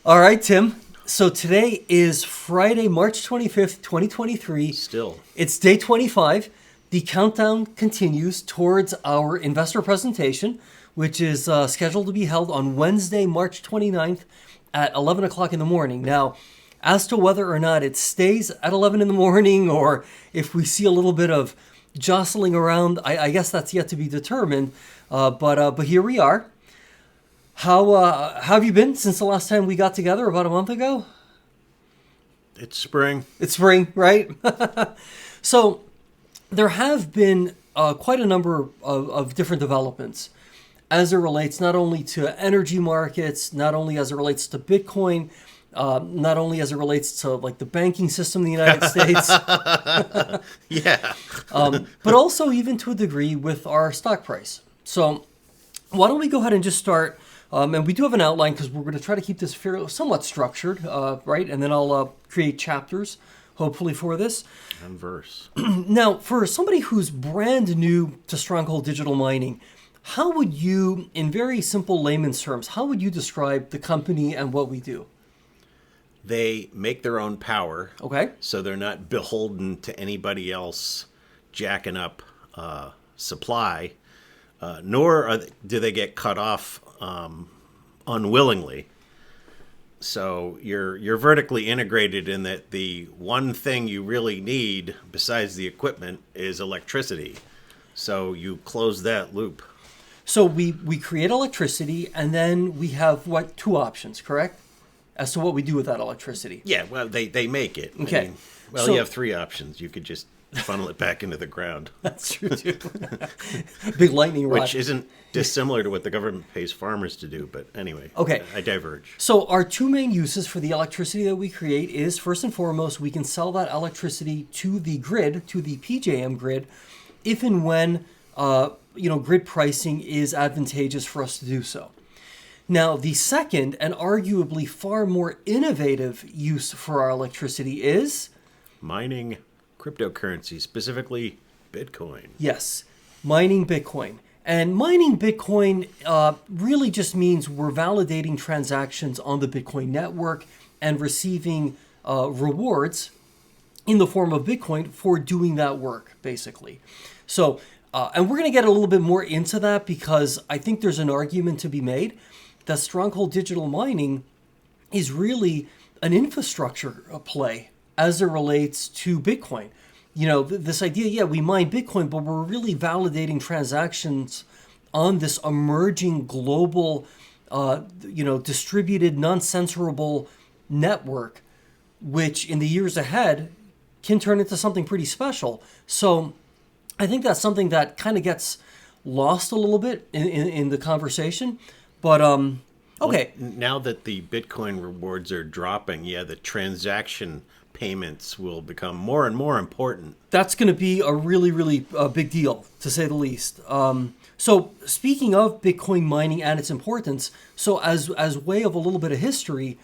All right, Tim. So today is Friday, March 25th, 2023. Still. It's day 25. The countdown continues towards our investor presentation, which is scheduled to be held on Wednesday, March 29th at 11 o'clock in the morning. Now, as to whether or not it stays at 11 in the morning or if we see a little bit of jostling around, I guess that's yet to be determined. But here we are. How have you been since the last time we got together about a month ago? It's spring. It's spring, right? So there have been quite a number of different developments as it relates not only to energy markets, not only as it relates to Bitcoin, not only as it relates to like the banking system in the United States, Yeah. but also even to a degree with our stock price. So why don't we go ahead and just start? And we do have an outline because we're going to try to keep this somewhat structured, right? And then I'll create chapters, hopefully, for this. And verse. Now, for somebody who's brand new to Stronghold Digital Mining, how would you, in very simple layman's terms, how would you describe the company and what we do? They make their own power. Okay. So they're not beholden to anybody else jacking up supply, nor do they get cut off unwillingly. So you're vertically integrated in that the one thing you really need besides the equipment is electricity. So you close that loop. So we create electricity, and then we have, two options, correct? As to what we do with that electricity. Yeah, well, they make it. Okay. You have three options. You could just funnel it back into the ground. That's true, too. Big lightning rod. Which isn't dissimilar to what the government pays farmers to do. But anyway, okay. I diverge. So our two main uses for the electricity that we create is, first and foremost, we can sell that electricity to the grid, to the PJM grid, if and when grid pricing is advantageous for us to do so. Now, the second and arguably far more innovative use for our electricity is mining cryptocurrency, specifically Bitcoin. Yes, mining Bitcoin. And mining Bitcoin really just means we're validating transactions on the Bitcoin network and receiving rewards in the form of Bitcoin for doing that work, basically. So, and we're going to get a little bit more into that because I think there's an argument to be made that Stronghold Digital Mining is really an infrastructure play as it relates to Bitcoin. You know, this idea, we mine Bitcoin, but we're really validating transactions on this emerging global, distributed, non-censorable network, which in the years ahead can turn into something pretty special. So I think that's something that kind of gets lost a little bit in the conversation. But, okay. Well, now that the Bitcoin rewards are dropping, the transaction payments will become more and more important. That's going to be a really, really big deal, to say the least. So speaking of Bitcoin mining and its importance, so as way of a little bit of history,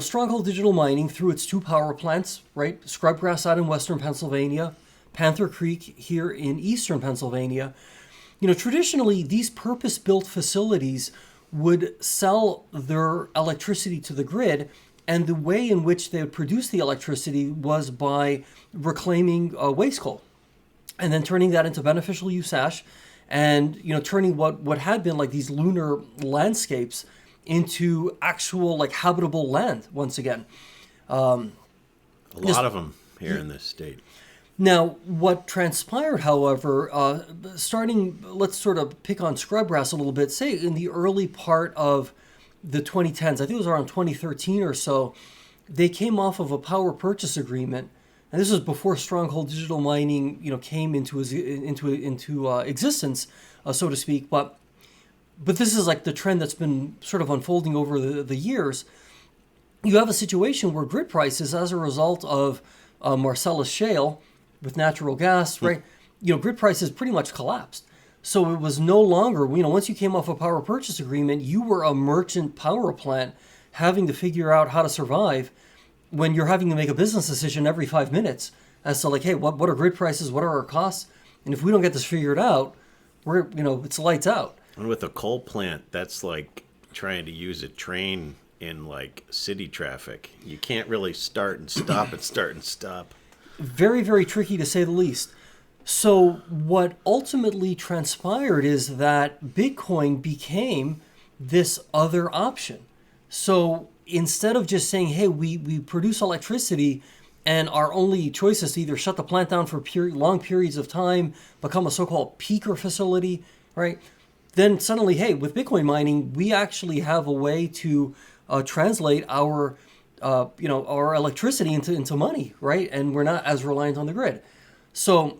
Stronghold Digital Mining, through its two power plants, right? Scrubgrass out in western Pennsylvania, Panther Creek here in eastern Pennsylvania, traditionally these purpose-built facilities would sell their electricity to the grid. And the way in which they would produce the electricity was by reclaiming waste coal and then turning that into beneficial use ash and, turning what had been like these lunar landscapes into actual like habitable land once again. A lot of them here in this state. Now, what transpired, however, let's sort of pick on Scrubgrass a little bit, say in the early part of the 2010s, I think it was around 2013 or so, they came off of a power purchase agreement, and this was before Stronghold Digital Mining, came into existence, so to speak. But this is like the trend that's been sort of unfolding over the years. You have a situation where grid prices, as a result of Marcellus Shale with natural gas, right? Grid prices pretty much collapsed. So it was no longer, once you came off a power purchase agreement, you were a merchant power plant having to figure out how to survive when you're having to make a business decision every 5 minutes as to like, hey, what are grid prices? What are our costs? And if we don't get this figured out, it's lights out. And with a coal plant, that's like trying to use a train in like city traffic. You can't really start and stop and start and stop. Very, very tricky to say the least. So what ultimately transpired is that Bitcoin became this other option. So instead of just saying, hey, we produce electricity and our only choice is to either shut the plant down for long periods of time, become a so-called peaker facility, right? Then suddenly, hey, with Bitcoin mining, we actually have a way to translate our our electricity into money, right? And we're not as reliant on the grid. So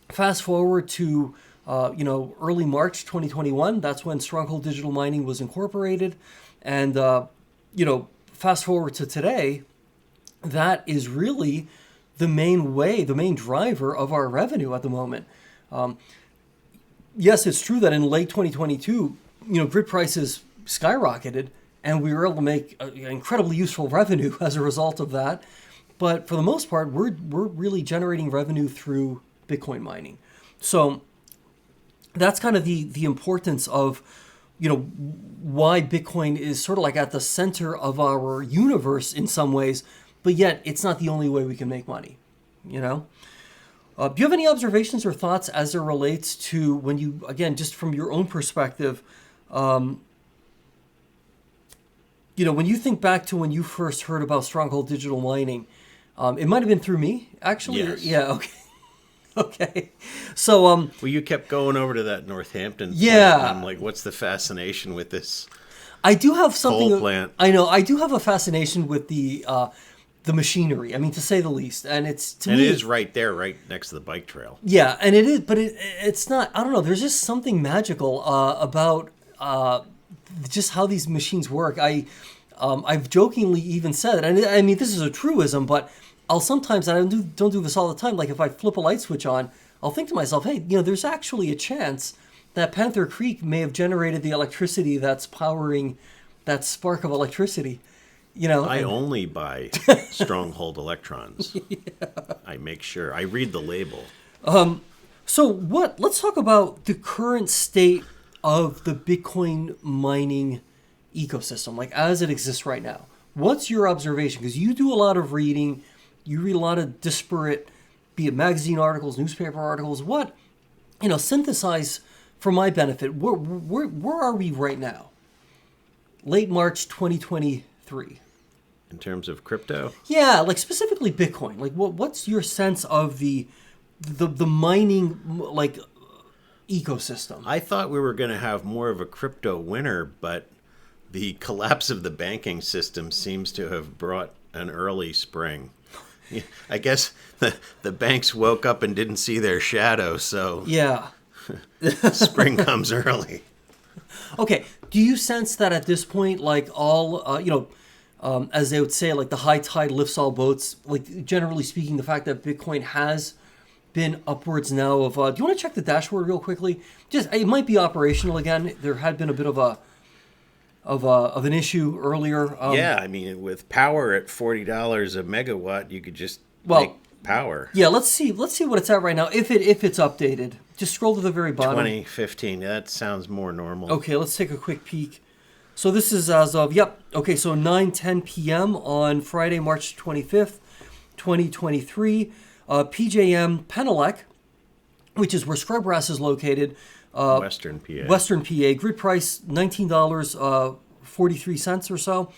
fast forward to early March 2021. That's when Stronghold Digital Mining was incorporated, and fast forward to today. That is really the main driver of our revenue at the moment. Yes, it's true that in late 2022, grid prices skyrocketed, and we were able to make incredibly useful revenue as a result of that. But for the most part, we're really generating revenue through Bitcoin mining. So that's kind of the importance of, why Bitcoin is sort of like at the center of our universe in some ways, but yet it's not the only way we can make money, Do you have any observations or thoughts as it relates to when you, again, just from your own perspective, when you think back to when you first heard about Stronghold Digital Mining, it might have been through me, actually. Yes. Yeah, okay. Okay. So, well, you kept going over to that Northampton plant, yeah. and I'm like, what's the fascination with this I do have something. coal plant? I know. I do have a fascination with the machinery. I mean, to say the least, and it's to And me, it is right there, right next to the bike trail. yeah, and it is, but it's not. I don't know. There's just something magical about just how these machines work. I've jokingly even said, and I mean this is a truism, but I'll sometimes, and I don't do this all the time. Like if I flip a light switch on, I'll think to myself, hey, there's actually a chance that Panther Creek may have generated the electricity that's powering that spark of electricity. I only buy Stronghold electrons. Yeah. I make sure. I read the label. So let's talk about the current state of the Bitcoin mining ecosystem, like as it exists right now. What's your observation? Because you do a lot of reading, you read a lot of disparate, be it magazine articles, newspaper articles. What, synthesize for my benefit. Where are we right now? Late March 2023. In terms of crypto? Yeah, like specifically Bitcoin. Like what's your sense of the mining like ecosystem? I thought we were going to have more of a crypto winter, but the collapse of the banking system seems to have brought an early spring. I guess the banks woke up and didn't see their shadow, so yeah, spring comes early. Okay, do you sense that at this point, like all, as they would say, like the high tide lifts all boats, like generally speaking, the fact that Bitcoin has been upwards now of, do you want to check the dashboard real quickly? Just, it might be operational again. There had been a bit of an issue earlier. Yeah, I mean, with power at $40 a megawatt, you could just make power. Yeah, let's see what it's at right now. If it's updated, just scroll to the very bottom. 2015. That sounds more normal. Okay, let's take a quick peek. So this is as of so 9:10 p.m. on Friday, March 25th, 2023. PJM Penelec, which is where Scrubgrass is located. Western PA. Western PA. Grid price $19.43 or so.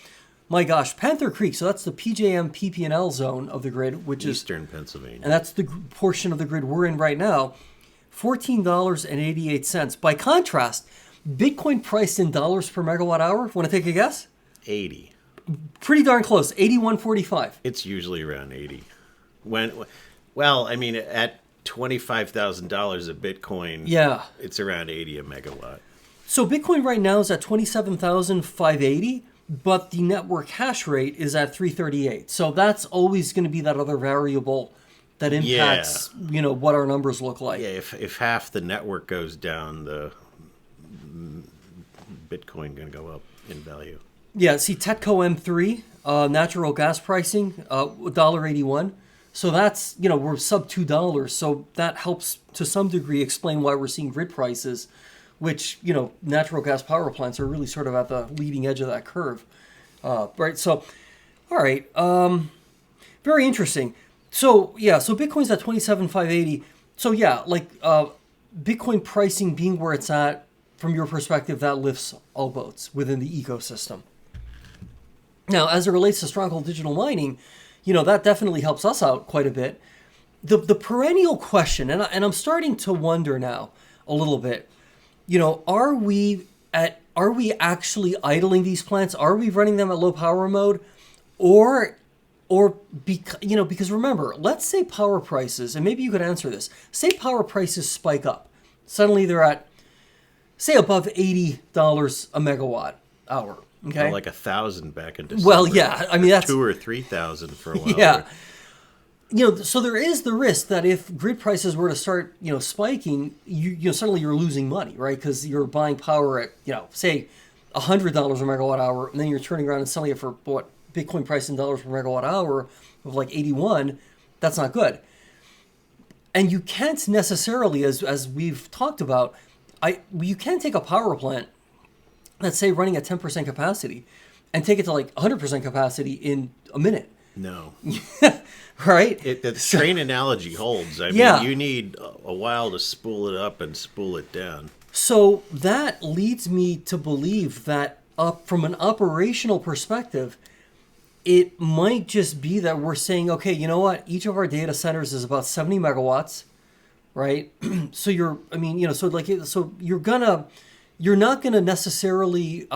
My gosh, Panther Creek. So that's the PJM PP&L zone of the grid, which is Eastern Pennsylvania. and that's the portion of the grid we're in right now. $14.88. By contrast, Bitcoin priced in dollars per megawatt hour. Want to take a guess? 80. Pretty darn close. 81.45. It's usually around 80. At $25,000 a Bitcoin, Yeah. it's around 80 a megawatt. So Bitcoin right now is at 27,580, but the network hash rate is at 338. So that's always going to be that other variable that impacts, what our numbers look like. Yeah, if half the network goes down, the Bitcoin going to go up in value. Yeah, see TETCO M3, natural gas pricing, $1.81. So that's, we're sub $2. So that helps to some degree explain why we're seeing grid prices, which, natural gas power plants are really sort of at the leading edge of that curve. Right. So, all right. Very interesting. So yeah. So Bitcoin's at 27,580. So yeah, like Bitcoin pricing being where it's at, from your perspective, that lifts all boats within the ecosystem. Now, as it relates to Stronghold Digital Mining, that definitely helps us out quite a bit. The perennial question, and I'm starting to wonder now a little bit, are we actually idling these plants? Are we running them at low power mode, because remember, let's say power prices, and maybe you could answer this. Say power prices spike up, suddenly they're at, say, above $80 a megawatt hour. Okay, Or like 1,000 back in December. well, yeah, I mean that's 2,000 or 3,000 for a while. yeah. So there is the risk that if grid prices were to start, spiking, suddenly you're losing money, right? Because you're buying power at, say, $100 a megawatt hour, and then you're turning around and selling it for what Bitcoin price in dollars per megawatt hour of like 81. That's not good. And you can't necessarily, as we've talked about, you can take a power plant that's, say, running at 10% capacity and take it to like 100% capacity in a minute. No. Right? The train analogy holds. I Yeah. mean, you need a while to spool it up and spool it down. So that leads me to believe that from an operational perspective, it might just be that we're saying, okay, you know what? Each of our data centers is about 70 megawatts, right? So you're not gonna necessarily,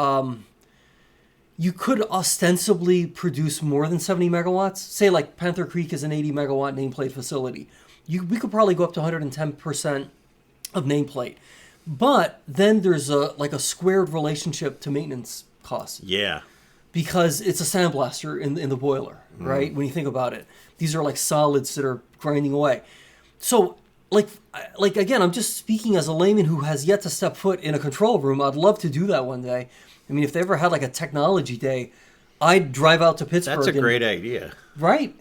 you could ostensibly produce more than 70 megawatts. Say like Panther Creek is an 80 megawatt nameplate facility. We could probably go up to 110% of nameplate. But then there's a squared relationship to maintenance costs. Yeah. Because it's a sandblaster in the boiler, right? When you think about it. These are like solids that are grinding away. So like again, I'm just speaking as a layman who has yet to step foot in a control room. I'd love to do that one day. I mean, if they ever had like a technology day, I'd drive out to Pittsburgh. That's a great idea. Right?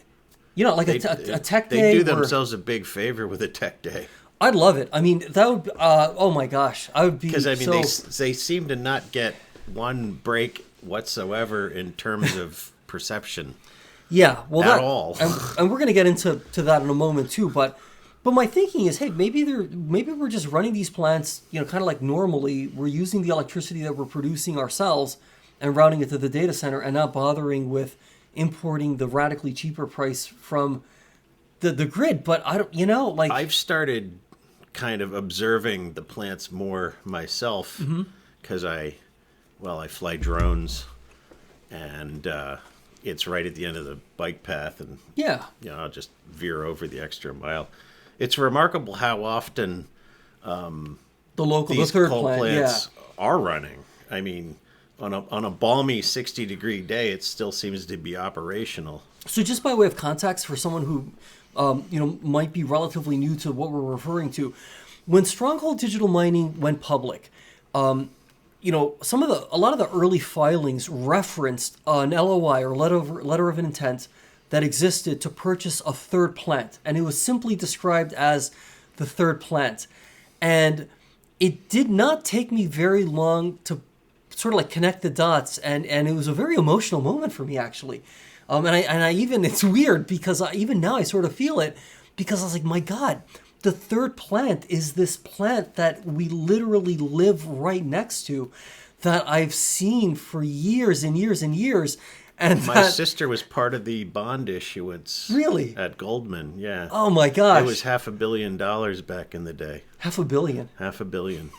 Like a tech day. They do themselves a big favor with a tech day. I'd love it. I mean, that would, oh my gosh. I would be Because, I mean, so... they seem to not get one break whatsoever in terms of perception. Yeah. Well, at all. And we're going to get into that in a moment too, but my thinking is, hey, maybe we're just running these plants, kind of like normally. We're using the electricity that we're producing ourselves and routing it to the data center and not bothering with importing the radically cheaper price from the grid. But I don't, I've started kind of observing the plants more myself because I fly drones and it's right at the end of the bike path and I'll just veer over the extra mile. It's remarkable how often the third coal plant, plants are running. I mean, on a balmy 60-degree day, it still seems to be operational. So just by way of context for someone who might be relatively new to what we're referring to, when Stronghold Digital Mining went public, a lot of the early filings referenced an LOI or letter of intent that existed to purchase a third plant, and it was simply described as the third plant. And it did not take me very long to sort of like connect the dots, and it was a very emotional moment for me, actually. And I even, it's weird because even now I sort of feel it, because I was like, my God, the third plant is this plant that we literally live right next to, that I've seen for years and years and years. And my sister was part of the bond issuance. Really? At Goldman, yeah. Oh my gosh. It was $500 million back in the day. $500 million? $500 million.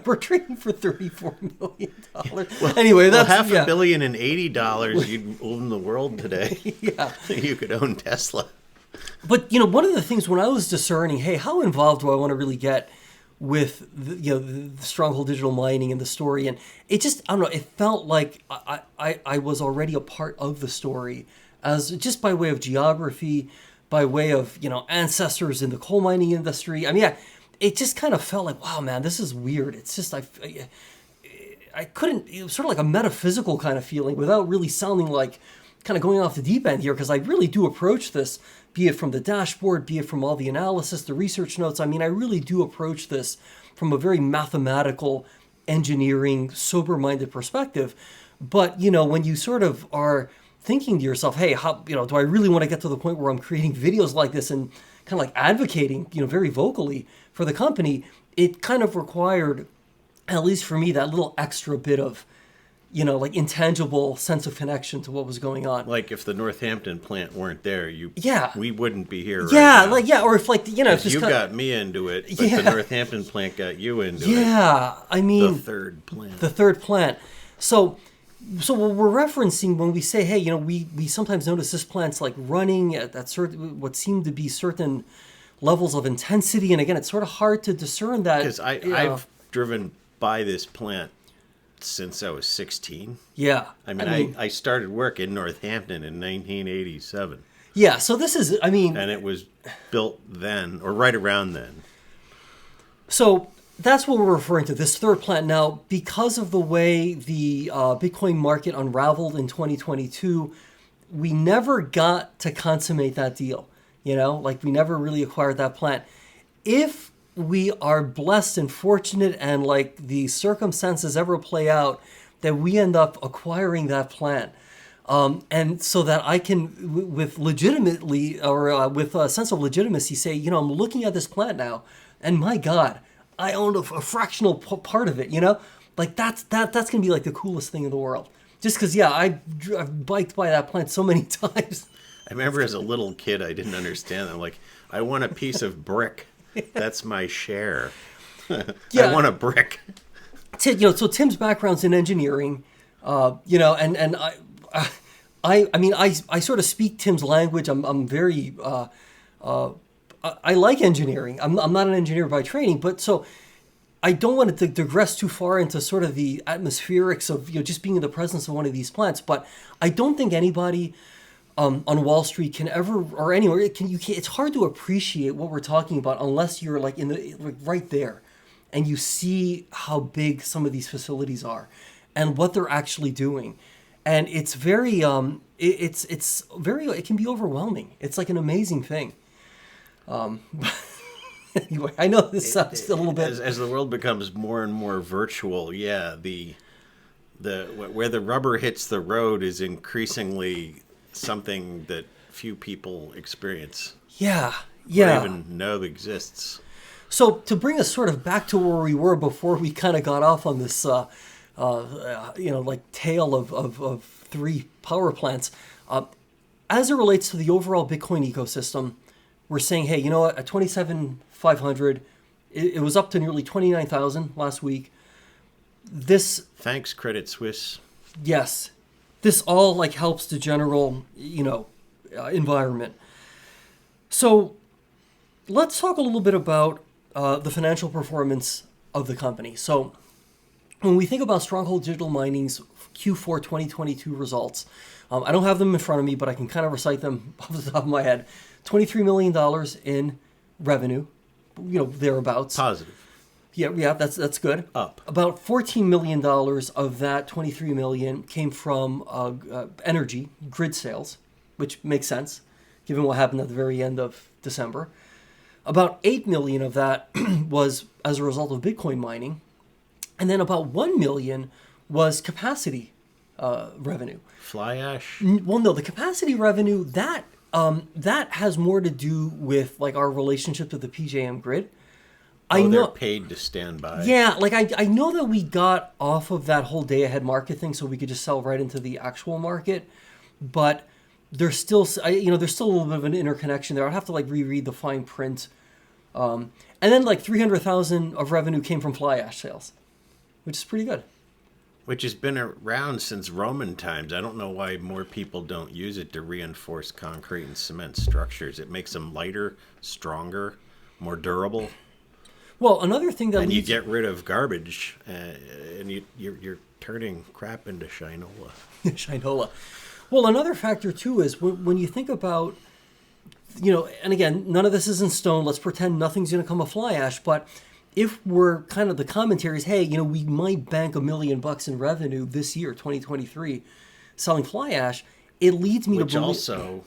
We're trading for $34 million. Well, anyway, that's $500 million and $80. You'd own the world today. Yeah. You could own Tesla. But, one of the things when I was discerning, hey, how involved do I want to really get with the Stronghold Digital Mining and the story, and it just, I don't know, it felt like I was already a part of the story, as just by way of geography, by way of ancestors in the coal mining industry. I mean, it just kind of felt like, wow, man, this is weird. It's just I couldn't. It was sort of like a metaphysical kind of feeling without really sounding like kind of going off the deep end here, because I really do approach this, be it from the dashboard, be it from all the analysis, the research notes. I mean, I really do approach this from a very mathematical, engineering, sober-minded perspective. But, when you sort of are thinking to yourself, hey, how, do I really want to get to the point where I'm creating videos like this and kind of like advocating, very vocally for the company, it kind of required, at least for me, that little extra bit of, like intangible sense of connection to what was going on. Like if the Northampton plant weren't there, Yeah. we wouldn't be here Yeah, right now. or if like, if this You kind got me into it, but Yeah. the Northampton plant got you into it. Yeah, I mean, The third plant. the third plant. So what we're referencing when we say, hey, we sometimes notice this plant's like running at certain, what seem to be certain levels of intensity. And again, it's sort of hard to discern that. Because I've driven by this plant since I was 16. Yeah. I mean, I started work in Northampton in 1987. Yeah, so this is, And it was built then, or right around then. So that's what we're referring to, this third plant. Now, because of the way the Bitcoin market unraveled in 2022, we never got to consummate that deal. Like we never really acquired that plant. If we are blessed and fortunate and like the circumstances ever play out that we end up acquiring that plant, and so that I can, with legitimately or with a sense of legitimacy, say, I'm looking at this plant now, and my God, I own a fractional part of it. Like that's gonna be like the coolest thing in the world. Just because, I've biked by that plant so many times. I remember as a little kid, I didn't understand. I'm like, I want a piece of brick. That's my share. Yeah. I want a brick. So Tim's background's in engineering, and I sort of speak Tim's language. I'm very, I like engineering. I'm not an engineer by training, but so I don't want to digress too far into sort of the atmospherics of, just being in the presence of one of these plants. But I don't think anybody on Wall Street can ever, or anywhere, it's hard to appreciate what we're talking about unless you're like right there and you see how big some of these facilities are and what they're actually doing. And it's very, it can be overwhelming. It's like an amazing thing. Anyway, I know this sounds a little bit, as the world becomes more and more virtual. Yeah, the where the rubber hits the road is increasingly something that few people experience. Yeah. Or even know exists. So to bring us sort of back to where we were before we kind of got off on this, like tale of three power plants, as it relates to the overall Bitcoin ecosystem, we're saying, hey, at 27,500, it was up to nearly 29,000 last week. Thanks, Credit Suisse. Yes, this all like helps the general, environment. So let's talk a little bit about the financial performance of the company. So when we think about Stronghold Digital Mining's Q4 2022 results, I don't have them in front of me, but I can kind of recite them off the top of my head. $23 million in revenue, thereabouts. Positive. Yeah, that's good. Up. About $14 million of that $23 million came from energy, grid sales, which makes sense, given what happened at the very end of December. About $8 million of that was as a result of Bitcoin mining. And then about $1 million was capacity revenue. Fly ash? Well, no, the capacity revenue, that has more to do with like our relationship to the PJM grid. I know they're paid to stand by. Yeah, like I know that we got off of that whole day ahead market thing, so we could just sell right into the actual market. But there's still, there's still a little bit of an interconnection there. I'd have to like reread the fine print. And then like 300,000 of revenue came from fly ash sales, which is pretty good. Which has been around since Roman times. I don't know why more people don't use it to reinforce concrete and cement structures. It makes them lighter, stronger, more durable. Well, another thing that you get rid of garbage, and you're turning crap into shinola. Shinola. Well, another factor too is when you think about, and again, none of this is in stone. Let's pretend nothing's going to come of fly ash. But if we're kind of the commentary is, hey, we might bank $1 million in revenue this year, 2023, selling fly ash. It leads me Which to believe. Also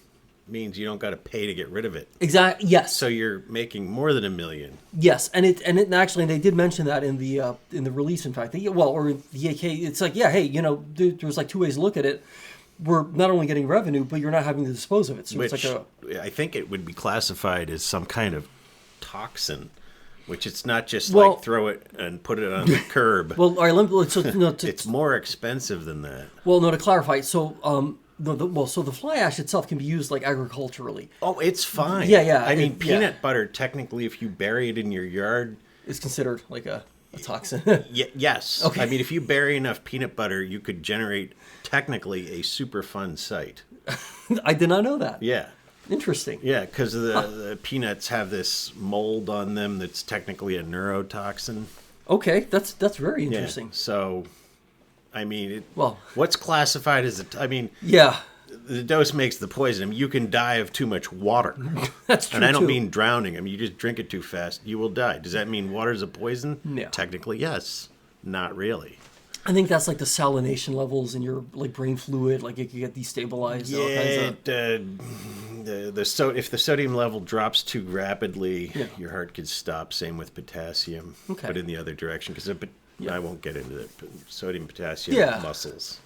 means you don't got to pay to get rid of it. Exactly. Yes. So you're making more than $1 million. Yes, and it actually they did mention that in the release. In fact, or the AK. It's like, yeah, hey, there's like two ways to look at it. We're not only getting revenue, but you're not having to dispose of it. So Which it's like I think it would be classified as some kind of toxin, which it's not just like throw it and put it on the curb. Well, all right. So it's more expensive than that. Well, no, to clarify, so so the fly ash itself can be used like agriculturally. Oh, it's fine. Yeah. I mean, peanut butter, technically, if you bury it in your yard, is considered like a toxin. Yes. Okay. I mean, if you bury enough peanut butter, you could generate technically a Superfund site. I did not know that. Yeah. Interesting. Yeah, because the peanuts have this mold on them that's technically a neurotoxin. Okay, that's very interesting. Yeah. So, I mean, well, what's classified as yeah, the dose makes the poison. I mean, you can die of too much water. That's true. And I don't mean drowning. I mean, you just drink it too fast, you will die. Does that mean water's a poison? Yeah. Technically, yes. Not really. I think that's like the salination levels in your like brain fluid, like it can get destabilized. If the sodium level drops too rapidly, your heart could stop. Same with potassium, but in the other direction, because I won't get into it. Sodium, potassium, muscles.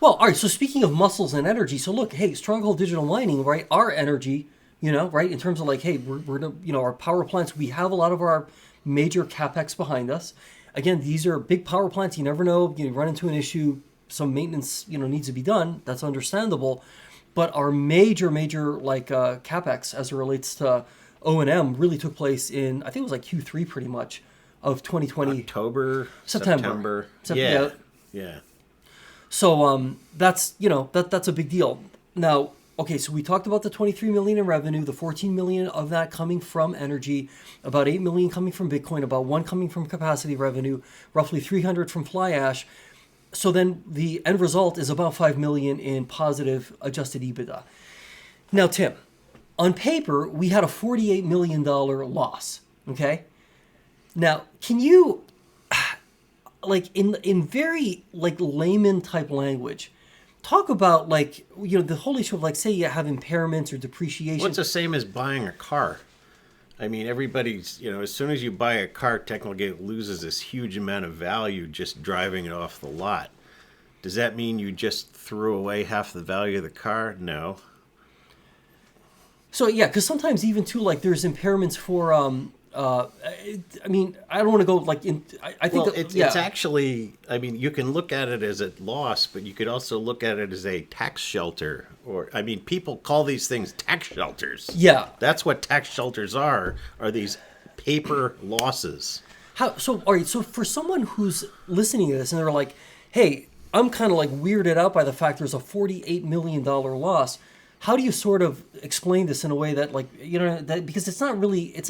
Well, all right. So speaking of muscles and energy, so look, hey, Stronghold Digital Mining, right? Our energy, right, in terms of like, hey, we're our power plants. We have a lot of our major capex behind us. Again, these are big power plants. You never know. You run into an issue. Some maintenance, needs to be done. That's understandable. But our major like capex as it relates to O&M really took place in, I think it was like Q3 pretty much of 2020. September. Yeah. So that's that's a big deal. Now, okay, so we talked about the $23 million in revenue, the $14 million of that coming from energy, about $8 million coming from Bitcoin, about $1 million coming from capacity revenue, roughly $300 from fly ash. So then the end result is about $5 million in positive adjusted EBITDA. Now, Tim, on paper, we had a $48 million loss, okay? Now, can you, like in very like layman type language, talk about like, the whole issue of like, say you have impairments or depreciation. Well, it's the same as buying a car. I mean, everybody's, as soon as you buy a car, technically it loses this huge amount of value just driving it off the lot. Does that mean you just threw away half the value of the car? No. So, yeah, because sometimes even too, like there's impairments for, I mean, I don't want to go like in. I think it's actually. I mean, you can look at it as a loss, but you could also look at it as a tax shelter. Or, I mean, people call these things tax shelters. Yeah, that's what tax shelters are these paper losses. How so? All right. So for someone who's listening to this and they're like, "Hey, I'm kind of like weirded out by the fact there's a $48 million loss." How do you sort of explain this in a way that, like, that because it's not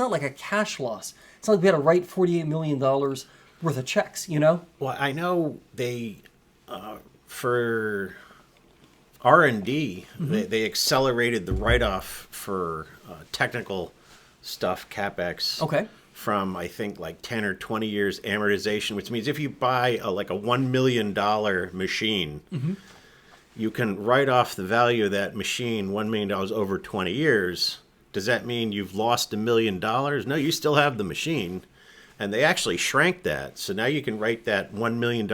like a cash loss. It's not like we had to write $48 million worth of checks, Well, I know they, for R&D, they accelerated the write-off for technical stuff, CapEx. Okay. From, I think, like 10 or 20 years amortization, which means if you buy a $1 million machine, you can write off the value of that machine, $1 million over 20 years. Does that mean you've lost $1 million? No, you still have the machine. And they actually shrank that. So now you can write that $1 million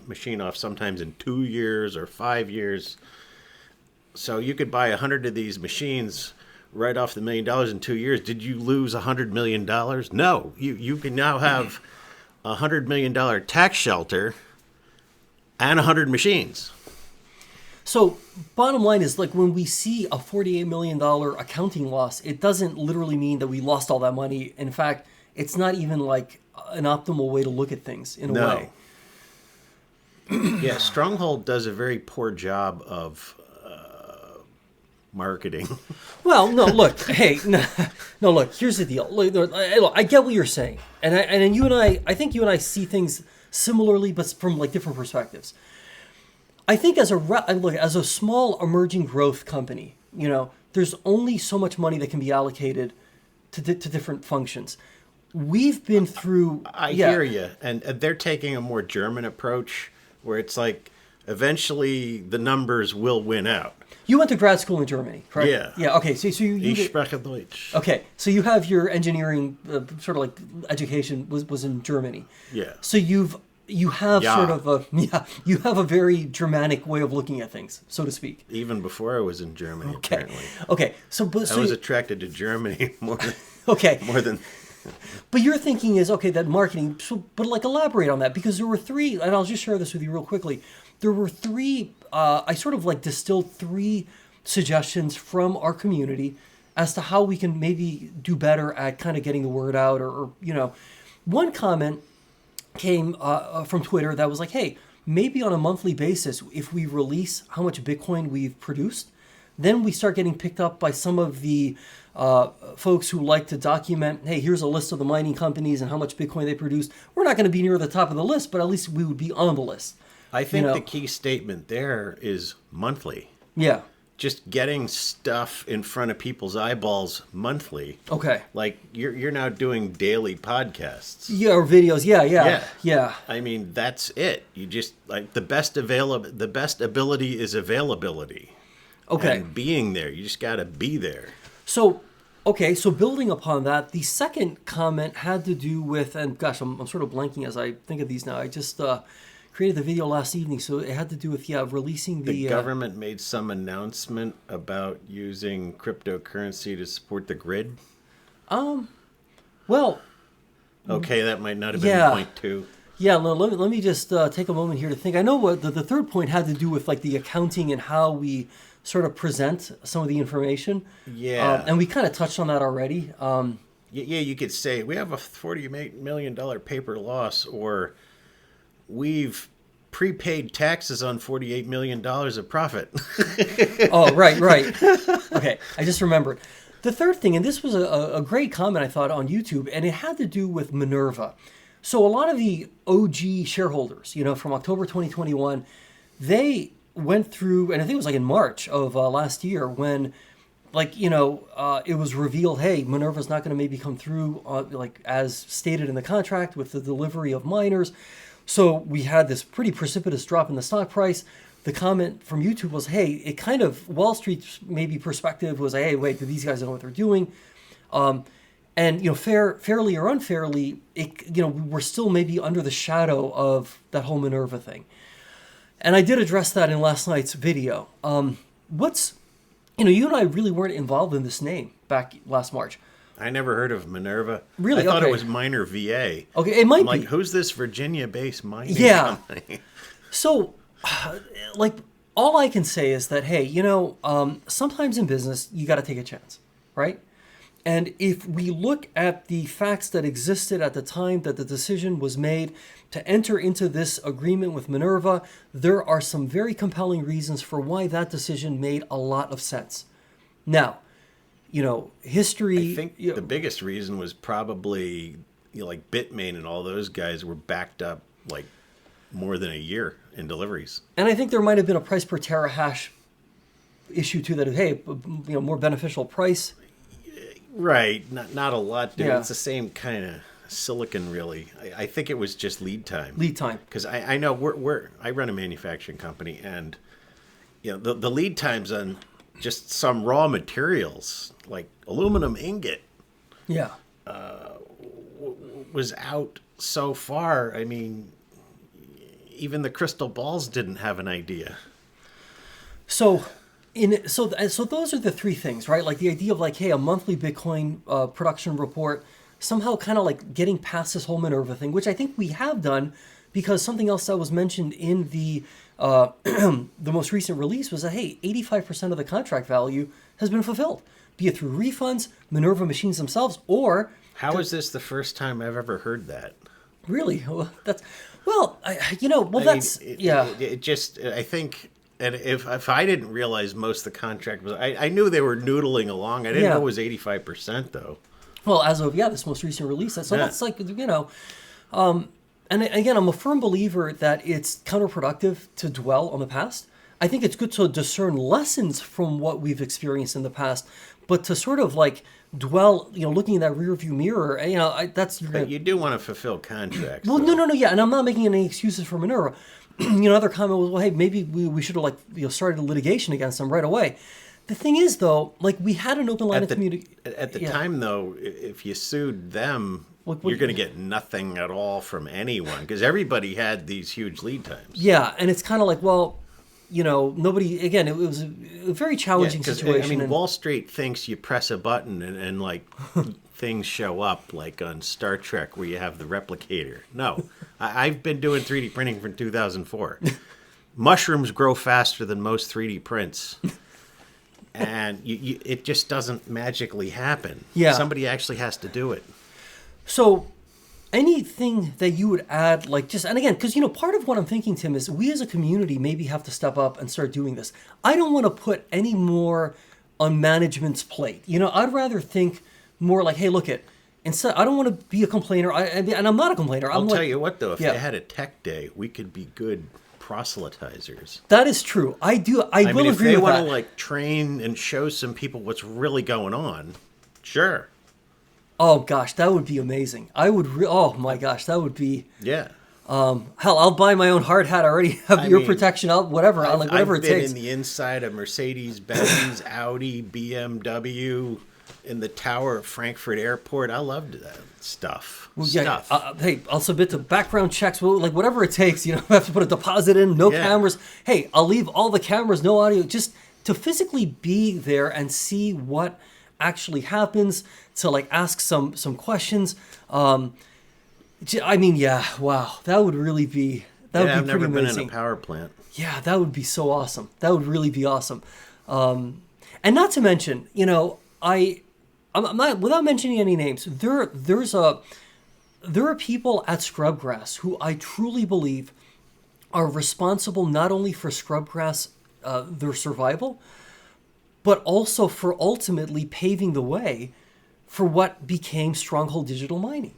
machine off sometimes in 2 years or 5 years. So you could buy 100 of these machines, write off the $1 million in 2 years. Did you lose $100 million? No. You can now have a $100 million tax shelter and 100 machines. So bottom line is, like, when we see a $48 million accounting loss, it doesn't literally mean that we lost all that money. In fact, it's not even like an optimal way to look at things in a way. Yeah, Stronghold does a very poor job of marketing. Well, no, look, hey, no, look, here's the deal. Look, I get what you're saying. And you and I think you and I see things similarly, but from like different perspectives. I think as a small emerging growth company, there's only so much money that can be allocated to different functions. We've been through. I hear you, and they're taking a more German approach, where it's like eventually the numbers will win out. You went to grad school in Germany, correct? Yeah. Yeah. Okay. So you Ich spreche Deutsch. okay. So you have your engineering sort of like education was in Germany. Yeah. So you have Yeah. sort of a you have a very Germanic way of looking at things, so to speak. Even before I was in Germany, Okay. apparently. Okay. So I was attracted to Germany okay. more than But your thinking is, okay, that marketing, so, but like elaborate on that, because there were three, and I'll just share this with you real quickly. There were three, I sort of like distilled three suggestions from our community as to how we can maybe do better at kind of getting the word out, or one comment came from Twitter that was like, hey, maybe on a monthly basis, if we release how much Bitcoin we've produced, then we start getting picked up by some of the folks who like to document, hey, here's a list of the mining companies and how much Bitcoin they produced. We're not going to be near the top of the list, but at least we would be on the list. I think the key statement there is monthly. Yeah. Just getting stuff in front of people's eyeballs monthly. Okay. Like you're now doing daily podcasts. Yeah, or videos. Yeah. I mean, that's it. You just like the best ability is availability. Okay. And being there. You just got to be there. So building upon that, the second comment had to do with, and gosh, I'm sort of blanking as I think of these now. I just created the video last evening, so it had to do with releasing the government made some announcement about using cryptocurrency to support the grid. Well, okay, that might not have been point two. Yeah, let me just take a moment here to think. I know what the third point had to do with like the accounting and how we sort of present some of the information. Yeah. And we kind of touched on that already. Yeah, you could say we have a $48 million paper loss, or we've prepaid taxes on $48 million of profit. Oh, right. Okay, I just remembered. The third thing, and this was a great comment I thought on YouTube, and it had to do with Minerva. So a lot of the OG shareholders, from October 2021, they went through, and I think it was like in March of last year when, it was revealed, hey, Minerva's not going to maybe come through as stated in the contract with the delivery of miners. So we had this pretty precipitous drop in the stock price. The comment from YouTube was, hey, it kind of, Wall Street's maybe perspective was, hey, wait, do these guys know what they're doing? And fairly or unfairly, we're still maybe under the shadow of that whole Minerva thing. And I did address that in last night's video. You and I really weren't involved in this name back last March. I never heard of Minerva. Really? I thought it was Miner VA. Okay, it might be. Like, who's this Virginia-based mining company? So, all I can say is that, hey, sometimes in business, you got to take a chance, right? And if we look at the facts that existed at the time that the decision was made to enter into this agreement with Minerva, there are some very compelling reasons for why that decision made a lot of sense. Now, history... I think the biggest reason was probably, like Bitmain and all those guys were backed up like more than a year in deliveries. And I think there might have been a price per terahash issue too, that, hey, more beneficial price. Right, not a lot, dude. Yeah. It's the same kind of silicon, really. I think it was just lead time. Lead time. Because I know I run a manufacturing company, and the lead times on just some raw materials like aluminum ingot, was out so far. I mean, even the crystal balls didn't have an idea. So those are the three things, right? Like the idea of like, hey, a monthly Bitcoin production report, somehow kind of like getting past this whole Minerva thing, which I think we have done, because something else that was mentioned in the the most recent release was that, hey, 85% of the contract value has been fulfilled, be it through refunds, Minerva machines themselves, or... How is this the first time I've ever heard that? Really? That's... It just, I think... And if I didn't realize most of the contract was... I knew they were noodling along. I didn't know it was 85%, though. Well, as of, this most recent release. So that's like, and again, I'm a firm believer that it's counterproductive to dwell on the past. I think it's good to discern lessons from what we've experienced in the past, but to sort of like dwell, looking in that rearview mirror, But you do want to fulfill contracts. Well, no, and I'm not making any excuses for Minerva. Another comment was, well, hey, maybe we should have started a litigation against them right away. The thing is, though, we had an open line of communication. At the time, though, if you sued them, you're going to get nothing at all from anyone because everybody had these huge lead times. Yeah, and it's kind of like, well, nobody. Again, it was a very challenging situation. I mean, Wall Street thinks you press a button and things show up like on Star Trek where you have the replicator. No, I've been doing 3D printing from 2004. Mushrooms grow faster than most 3D prints. And it just doesn't magically happen. Yeah. Somebody actually has to do it. So anything that you would add, and again, because, part of what I'm thinking, Tim, is we as a community maybe have to step up and start doing this. I don't want to put any more on management's plate. I'd rather think more like, hey, look instead, I don't want to be a complainer. And I'm not a complainer. I'll tell you what, though, if they had a tech day, we could be good proselytizers. That is true. I will agree with that. If they want to train and show some people what's really going on, sure. Oh gosh, that would be amazing. Oh my gosh, that would be. Yeah. Hell, I'll buy my own hard hat. I already have ear protection. Whatever it takes. I've been in the inside of Mercedes-Benz, Audi, BMW, in the tower of Frankfurt Airport. I loved that stuff. Hey, I'll submit to background checks. Whatever it takes. I have to put a deposit in. No cameras. Hey, I'll leave all the cameras, no audio, just to physically be there and see what actually happens. To ask some questions. Wow, that would really be. That would be I've never pretty amazing. Been in a power plant. Yeah, that would be so awesome. That would really be awesome. And not to mention, I'm not, without mentioning any names, there are people at Scrubgrass who I truly believe are responsible not only for Scrubgrass, their survival, but also for ultimately paving the way for what became Stronghold Digital Mining.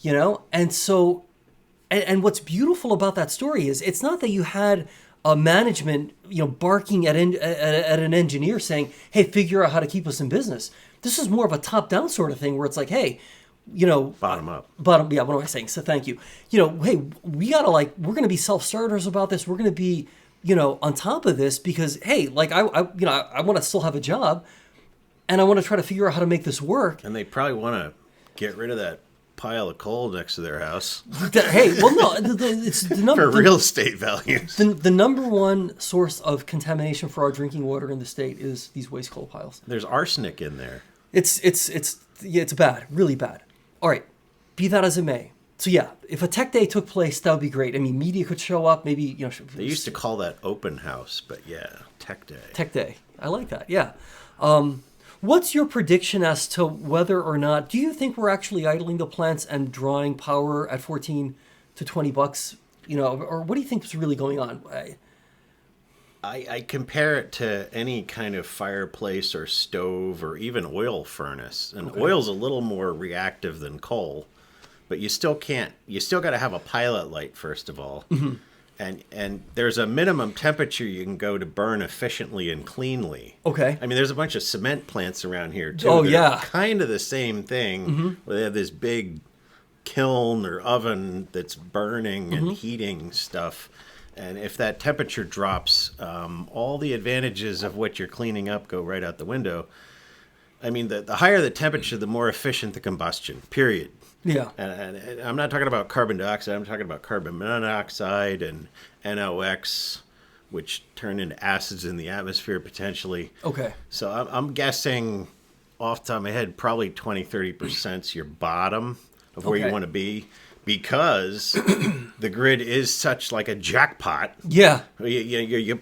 And so, and what's beautiful about that story is it's not that you had a management, barking at an engineer saying, hey, figure out how to keep us in business. This is more of a top-down sort of thing where it's like, hey, bottom up. What am I saying? So thank you. Hey, we gotta we're gonna be self-starters about this. We're gonna be, on top of this because, hey, I want to still have a job, and I want to try to figure out how to make this work. And they probably want to get rid of that pile of coal next to their house. Hey, well, no, it's the number for real estate values. The number one source of contamination for our drinking water in the state is these waste coal piles. There's arsenic in there. It's bad, really bad. All right, be that as it may. So yeah, if a tech day took place, that would be great. I mean, media could show up, maybe They used to call that open house, but yeah, tech day. Tech day, I like that. Yeah. What's your prediction as to whether or not do you think we're actually idling the plants and drawing power at $14 to $20? Or what do you think is really going on? I compare it to any kind of fireplace or stove or even oil furnace. And oil's a little more reactive than coal, but you still got to have a pilot light, first of all. Mm-hmm. And there's a minimum temperature you can go to burn efficiently and cleanly. Okay. I mean, there's a bunch of cement plants around here, too. Oh, yeah. Kind of the same thing, where they have this big kiln or oven that's burning and heating stuff. And if that temperature drops, all the advantages of what you're cleaning up go right out the window. I mean, the higher the temperature, the more efficient the combustion, period. Yeah. And I'm not talking about carbon dioxide. I'm talking about carbon monoxide and NOx, which turn into acids in the atmosphere potentially. Okay. So I'm guessing off the top of my head, probably 20-30% is your bottom of where you want to be. Because the grid is such like a jackpot. Yeah. You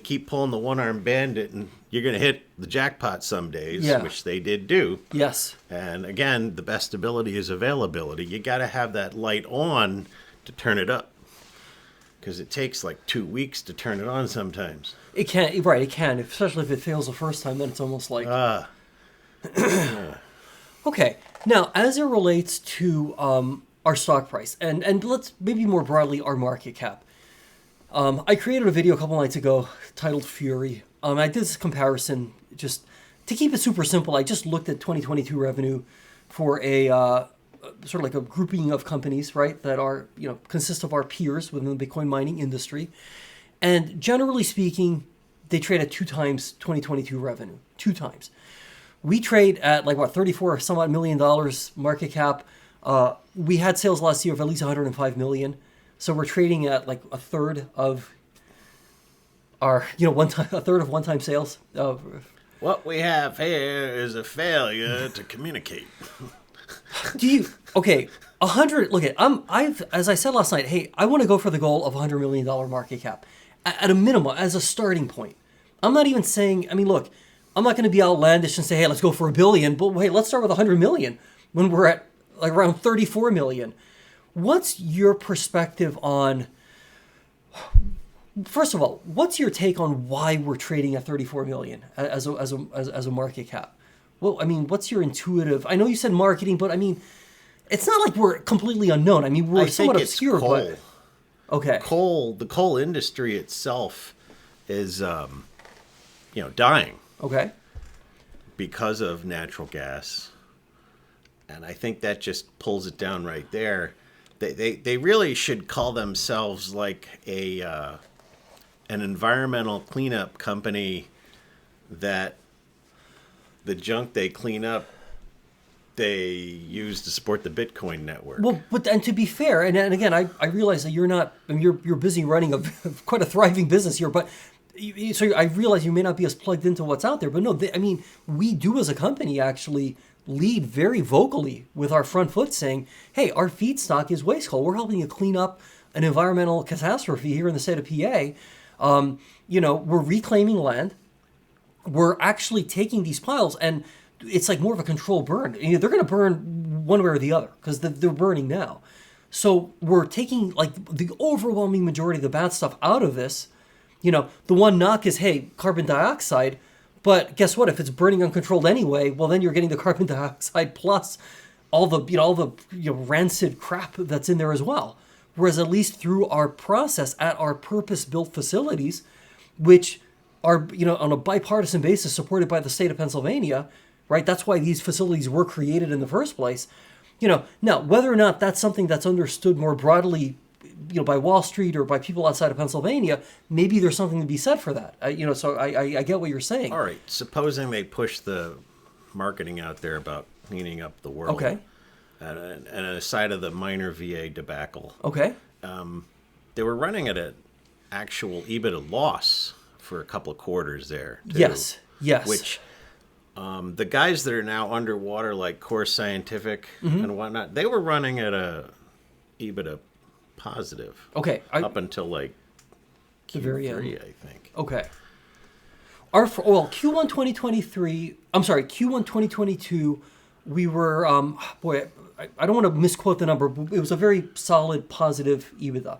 keep pulling the one-armed bandit, and you're going to hit the jackpot some days, which they did do. Yes. And again, the best ability is availability. You got to have that light on to turn it up, because it takes like 2 weeks to turn it on sometimes. It can, right? It can, especially if it fails the first time. Then it's almost like. Okay. Now, as it relates to our stock price, and let's maybe more broadly our market cap. I created a video a couple nights ago titled Fury. I did this comparison just to keep it super simple. I just looked at 2022 revenue for a sort of like a grouping of companies, right, that are, consist of our peers within the Bitcoin mining industry. And generally speaking, they trade at 2 times 2022 revenue, 2 times. We trade at 34 some odd $million market cap. We had sales last year of at least 105 million. So we're trading at a third of our, a third of one-time sales. What we have here is a failure to communicate. Okay, 100, as I said last night, hey, I want to go for the goal of $100 million market cap at a minimum as a starting point. I'm not even saying, look, I'm not going to be outlandish and say, hey, let's go for $1 billion, but hey, let's start with 100 million when we're at around 34 million. What's your perspective on, first of all, what's your take on why we're trading at 34 million as a market cap? Well, what's your intuitive, I know you said marketing, but it's not like we're completely unknown. We're somewhat obscure, coal. but okay. The coal industry itself is, dying. Okay. Because of natural gas. And I think that just pulls it down right there. They really should call themselves like an environmental cleanup company that the junk they clean up, they use to support the Bitcoin network. Well, and to be fair, and again, I realize that you're not, you're busy running quite a thriving business here, but so I realize you may not be as plugged into what's out there, but no, we do as a company actually lead very vocally with our front foot saying, hey, our feedstock is waste coal. We're helping you clean up an environmental catastrophe here in the state of PA. We're reclaiming land. We're actually taking these piles, and it's like more of a controlled burn. They're going to burn one way or the other because they're burning now. So we're taking the overwhelming majority of the bad stuff out of this. The one knock is, hey, carbon dioxide. But guess what? If it's burning uncontrolled anyway, well, then you're getting the carbon dioxide plus all the rancid crap that's in there as well. Whereas at least through our process at our purpose-built facilities, which are on a bipartisan basis supported by the state of Pennsylvania, right? That's why these facilities were created in the first place. Now whether or not that's something that's understood more broadly, by Wall Street or by people outside of Pennsylvania, maybe there's something to be said for that. So I get what you're saying. All right. Supposing they push the marketing out there about cleaning up the world. Okay. And aside of the minor VA debacle. Okay. They were running at an actual EBITDA loss for a couple of quarters there, too. Yes. Which the guys that are now underwater, like Core Scientific and whatnot, they were running at a EBITDA positive. Okay. Up until Q3, the very end. I think. Okay. Q1 2023, Q1 2022, we were, I don't want to misquote the number, but it was a very solid positive EBITDA.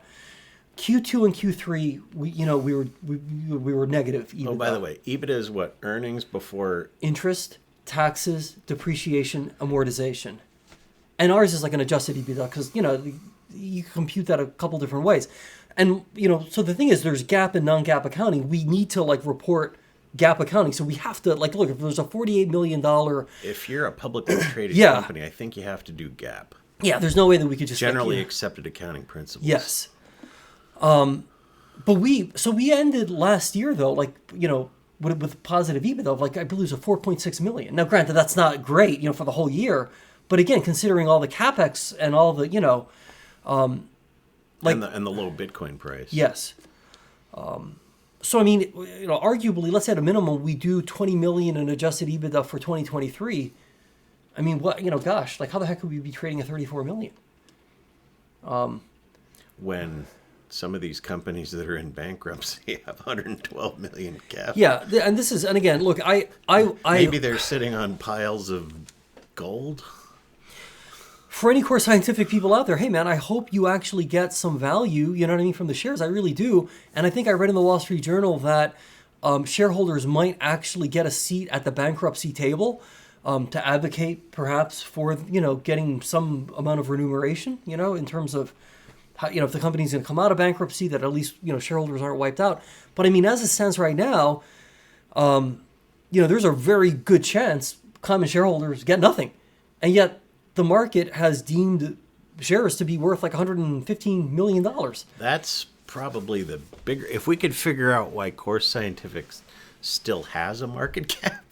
Q2 and Q3, we were negative EBITDA. Oh, by the way, EBITDA is what? Earnings before interest, taxes, depreciation, amortization. And ours is like an adjusted EBITDA because, you can compute that a couple different ways. And, so the thing is there's GAAP and non-GAAP accounting. We need to report GAAP accounting. So we have to look, if there's a $48 million. If you're a publicly traded company, I think you have to do GAAP. Yeah, there's no way that we could just generally accepted accounting principles. Yes. But we ended last year though, with positive EBITDA of I believe it was a 4.6 million. Now granted that's not great, for the whole year, but again, considering all the capex and all the, and the low Bitcoin price. Yes. So arguably, let's say at a minimum we do 20 million in adjusted EBITDA for 2023. Gosh, how the heck could we be trading at 34 million? When some of these companies that are in bankruptcy have 112 million cap. Yeah, and again, look, I maybe they're sitting on piles of gold. For any Core Scientific people out there, hey man, I hope you actually get some value, from the shares. I really do. And I think I read in the Wall Street Journal that shareholders might actually get a seat at the bankruptcy table to advocate perhaps for, getting some amount of remuneration, in terms of how, if the company's going to come out of bankruptcy, that at least, shareholders aren't wiped out. But as it stands right now, there's a very good chance common shareholders get nothing. And yet the market has deemed shares to be worth like $115 million. That's probably the bigger. If we could figure out why Core Scientific still has a market cap,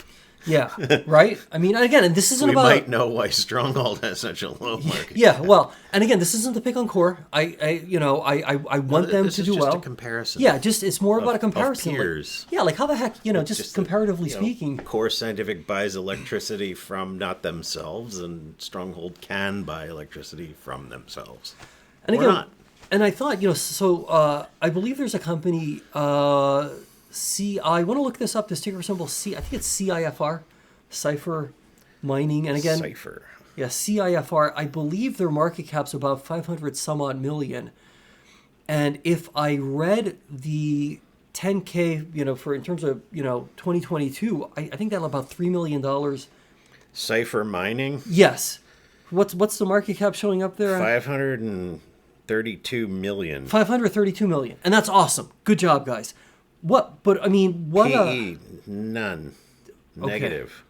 Yeah, right? I mean, again, and this isn't we about... might know why Stronghold has such a low market Yeah, cap. well, and again, this isn't to pick on Core. I want them This to is do just well. a comparison. Yeah, just it's more about a of comparison. Like, peers. yeah, like how the heck, just Just comparatively that, speaking. Core Scientific buys electricity from not themselves, and Stronghold can buy electricity from themselves. And or again, not. and I thought, I believe there's a company, I want to look this up, the ticker symbol I think it's CIFR, Cipher Mining. And again, Cipher. yeah, CIFR, I believe their market cap's about 500 some odd million. And if I read the 10K, for in terms of, 2022, I think that'll about $3 million. Cipher Mining. Yes. What's the market cap showing up there? 532 million. 532 million. And that's awesome. Good job, guys. What PE, none. Okay. Negative.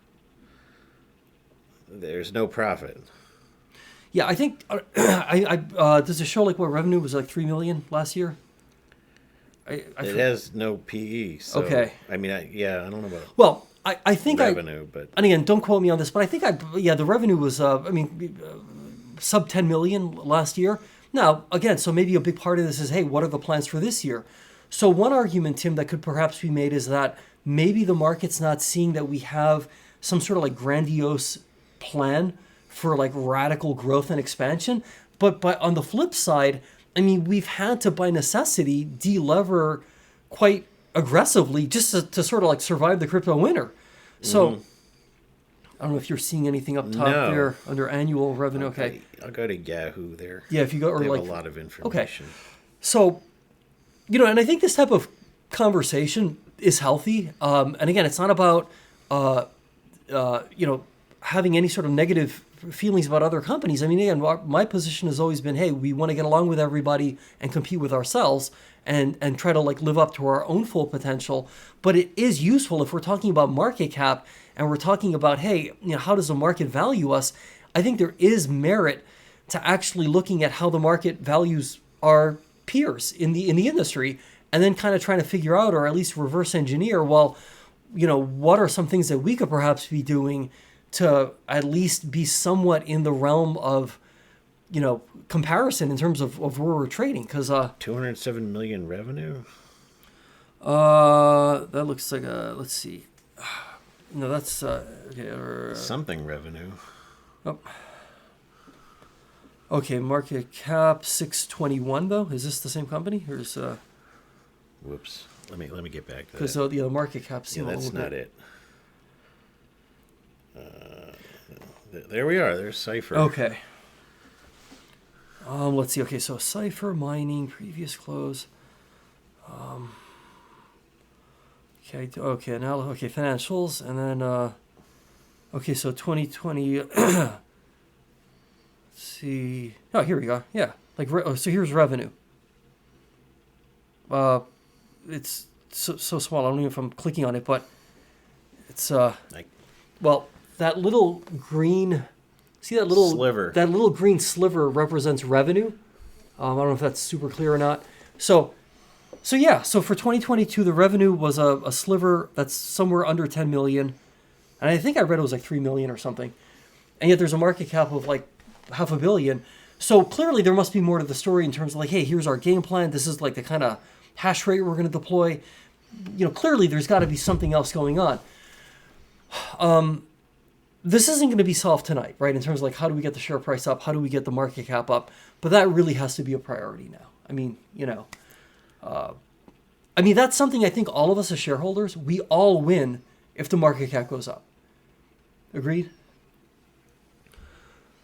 There's no profit. Yeah, I think does it show like what revenue was like 3 million last year? It has no PE. So, Okay. I mean, I don't know about Well, I think revenue, but and again, don't quote me on this, but I think the revenue was sub 10 million last year. Now, again, so maybe a big part of this is, hey, what are the plans for this year? So one argument, Tim, that could perhaps be made is that maybe the market's not seeing that we have some sort of like grandiose plan for like radical growth and expansion. But on the flip side, I mean, we've had to, by necessity, delever quite aggressively just to sort of like survive the crypto winter. So I don't know if you're seeing anything up top there under annual revenue. Okay. I'll go to Yahoo there. Yeah, if you go, or they have like a lot of information. So, and I think this type of conversation is healthy. And again, it's not about, having any sort of negative feelings about other companies. I mean, again, my position has always been, hey, we want to get along with everybody and compete with ourselves and try to like live up to our own full potential. But it is useful if we're talking about market cap and we're talking about, hey, how does the market value us? I think there is merit to actually looking at how the market values our peers in the industry, and then kind of trying to figure out, or at least reverse engineer, well, what are some things that we could perhaps be doing to at least be somewhat in the realm of, comparison in terms of where we're trading. Because 207 million revenue. That looks like let's see. No, that's okay. Something revenue. Oh. Okay, market cap 621 though. Is this the same company, or is Whoops. Let me get back to that. because the market cap? Yeah, that's not it. There we are. There's Cipher. Okay. Let's see. Okay, so Cipher Mining previous close. Okay. Financials, and then okay, so 2020. Let's see. Oh, here we go. Yeah, so here's revenue. It's so small. I don't know if I'm clicking on it, but it's well, that little green. See that little sliver. That little green sliver represents revenue. I don't know if that's super clear or not. So yeah. So for 2022, the revenue was a sliver that's somewhere under 10 million, and I think I read it was like 3 million or something. And yet there's a market cap of like $500 million. So clearly there must be more to the story in terms of like, hey, here's our game plan. This is like the kind of hash rate we're going to deploy. Clearly there's got to be something else going on. This isn't going to be solved tonight, right? In terms of like, how do we get the share price up? How do we get the market cap up? But that really has to be a priority now. I mean, that's something I think all of us as shareholders, we all win if the market cap goes up. Agreed?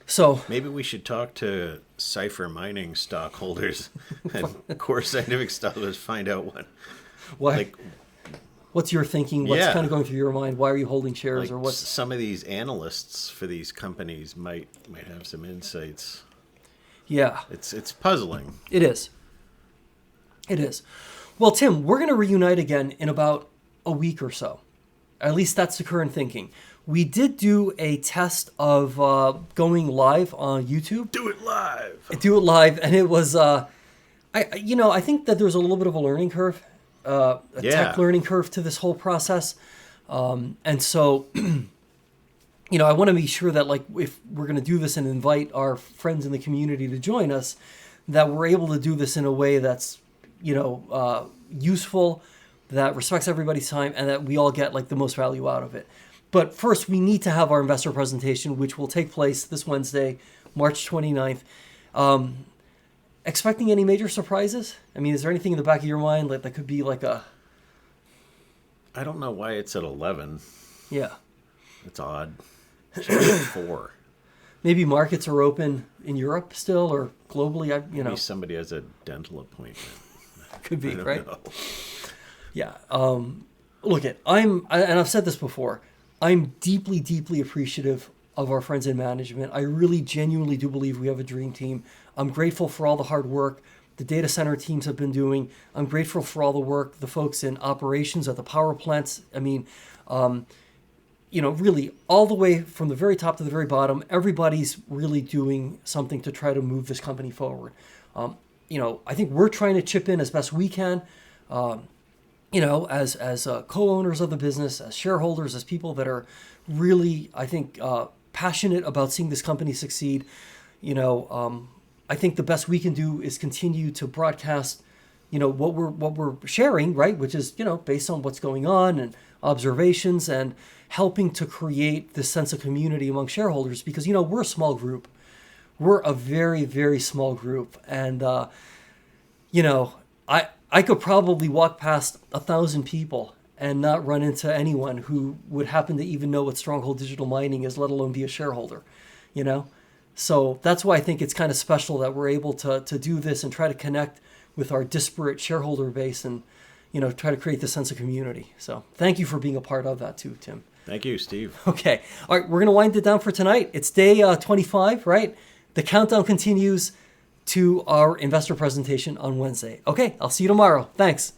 So maybe we should talk to Cipher Mining stockholders and Core Scientific stockholders, find out what's your thinking? What's Yeah. kind of going through your mind? Why are you holding shares, or what's some of these analysts for these companies might have some insights. Yeah. It's puzzling. It is. It is. Well, Tim, we're going to reunite again in about a week or so. At least that's the current thinking. We did do a test of going live on YouTube. Do it live. And it was, I think that there's a little bit of a learning curve, tech learning curve to this whole process. And so, I want to be sure that like if we're going to do this and invite our friends in the community to join us, that we're able to do this in a way that's, useful, that respects everybody's time, and that we all get like the most value out of it. But first, we need to have our investor presentation, which will take place this Wednesday, March 29th. Expecting any major surprises? I mean, is there anything in the back of your mind that could be like a... I don't know why it's at 11. Yeah. It's odd. It should be at 4. Maybe markets are open in Europe still or globally. Maybe somebody has a dental appointment. Could be, right? Know. Yeah. Look, and I've said this before, I'm deeply, deeply appreciative of our friends in management. I really genuinely do believe we have a dream team. I'm grateful for all the hard work the data center teams have been doing. I'm grateful for all the work the folks in operations at the power plants. I mean, really all the way from the very top to the very bottom, everybody's really doing something to try to move this company forward. I think we're trying to chip in as best we can. As co-owners of the business, as shareholders, as people that are really, I think, passionate about seeing this company succeed. I think the best we can do is continue to broadcast, what we're sharing, right? Which is, based on what's going on and observations and helping to create this sense of community among shareholders because, we're a small group. We're a very, very small group. And, I could probably walk past 1,000 people and not run into anyone who would happen to even know what Stronghold Digital Mining is, let alone be a shareholder, So that's why I think it's kind of special that we're able to do this and try to connect with our disparate shareholder base and, try to create this sense of community. So thank you for being a part of that too, Tim. Thank you, Steve. Okay. All right. We're going to wind it down for tonight. It's day 25, right? The countdown continues to our investor presentation on Wednesday. Okay. I'll see you tomorrow. Thanks.